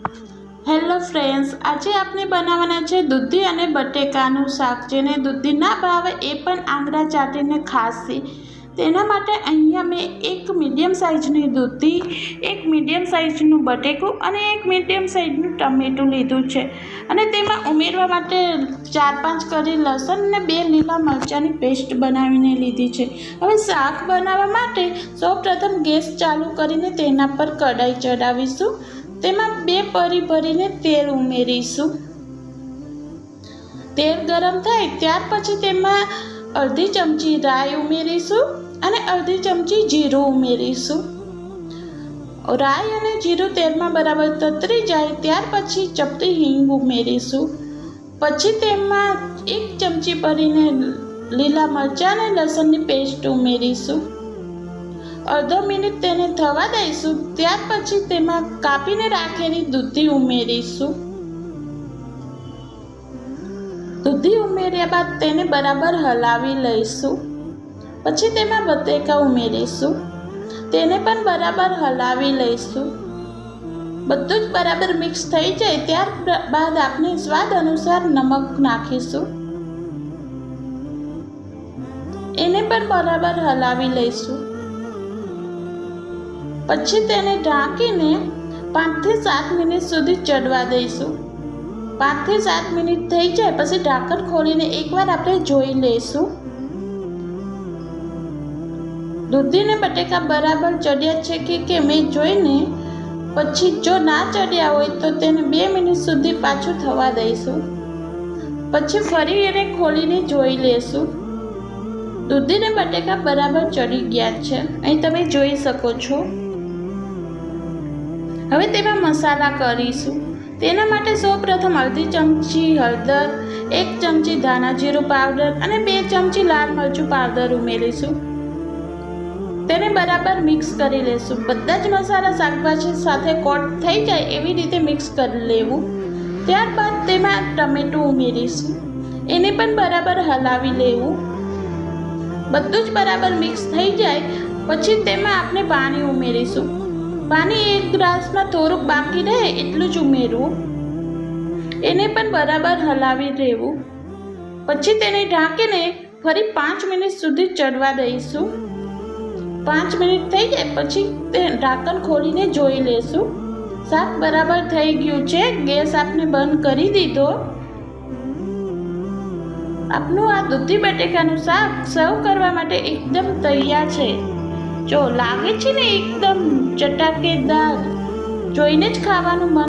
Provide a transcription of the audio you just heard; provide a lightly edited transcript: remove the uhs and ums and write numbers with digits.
Hello friends, આજે આપણે બનાવવાના છે દૂધી અને બટેકાનું શાક, જેને દૂધી ના ભાવે એ પણ આંગળા ચાટીને ખાશે। તેના માટે અહીંયા મેં એક મીડિયમ સાઇઝની દૂધી, એક મીડિયમ સાઇઝનું બટેકું અને એક મીડિયમ સાઇઝનું ટમેટું લીધું છે અને તેમાં ઉમેરવા માટે 4-5 કળી લસણ અને 2 લીલા મરચાંની પેસ્ટ બનાવીને લીધી છે। હવે શાક બનાવવા માટે સૌપ્રથમ ગેસ ચાલુ કરીને તેના પર કઢાઈ ચડાવીશું। તેમાં 2 પરી ભરીને તેલ ઉમેરીશું। તેલ ગરમ થાય ત્યાર પછી તેમાં અડધી ચમચી રાઈ ઉમેરીશું અને અડધી ચમચી જીરું ઉમેરીશું। રાઈ અને જીરું તેલમાં બરાબર તતરી જાય ત્યાર પછી ચપટી હિંગ ઉમેરીશું। પછી તેમાં 1 ચમચી ભરીને લીલા મરચાં અને લસણની પેસ્ટ ઉમેરીશું। અડધો મિનિટ તેને થવા દઈશું। ત્યાર પછી તેમાં કાપીને રાખેલી દૂધી ઉમેરીશું। દૂધી ઉમેર્યા બાદ તેને બરાબર હલાવી લઈશું। પછી તેમાં બટેકા ઉમેરીશું, તેને પણ બરાબર હલાવી લઈશું। બધું જ બરાબર મિક્સ થઈ જાય ત્યારબાદ આપણે સ્વાદ અનુસાર નમક નાખીશું, એને પણ બરાબર હલાવી લઈશું। પછી તેને ઢાંકીને 5 થી 7 મિનિટ સુધી ચડવા દઈશું। 5 થી 7 મિનિટ થઈ જાય પછી ઢાંકણ ખોલીને એકવાર આપણે જોઈ લઈશું। દૂધી ને બટેકા બરાબર ચડ્યા છે કે કેમ એ જોઈને પછી જો ના ચડ્યા હોય તો તેને 2 મિનિટ સુધી પાછું થવા દઈશું। પછી ફરી એને ખોલીને જોઈ લેશું। દૂધી ને બટેકા બરાબર ચડી ગયા છે, અહીં તમે જોઈ શકો છો। હવે તેમાં મસાલા કરીશું। તેના માટે સૌપ્રથમ અડધી ચમચી હળદર, 1 ચમચી ધાણા જીરું પાવડર અને 2 ચમચી લાલ મરચું પાવડર ઉમેરીશું। તેને બરાબર મિક્સ કરી લેશું। બધા જ મસાલા શાકભાજી સાથે કોટ થઈ જાય એવી રીતે મિક્સ કરી લેવું। ત્યારબાદ તેમાં ટમેટું ઉમેરીશું, એને પણ બરાબર હલાવી લેવું। બધું જ બરાબર મિક્સ થઈ જાય પછી તેમાં આપણે પાણી ઉમેરીશું। પાણી 1 ગ્લાસમાં થોડુંક બાકી રહે એટલું જ ઉમેરવું, એને પણ બરાબર હલાવી લેવું। પછી તેને ઢાંકીને ફરી 5 મિનિટ સુધી ચડવા દઈશું। 5 મિનિટ થઈ જાય પછી તે ઢાંકણ ખોલીને જોઈ લેશું। શાક બરાબર થઈ ગયું છે, ગેસ આપણે બંધ કરી દીધો। આપનું આ દૂધી બટેકાનું શાક સર્વ કરવા માટે એકદમ તૈયાર છે। જો લાગે છે ને એકદમ ચટાકેદાર, જોઈને જ ખાવાનું મન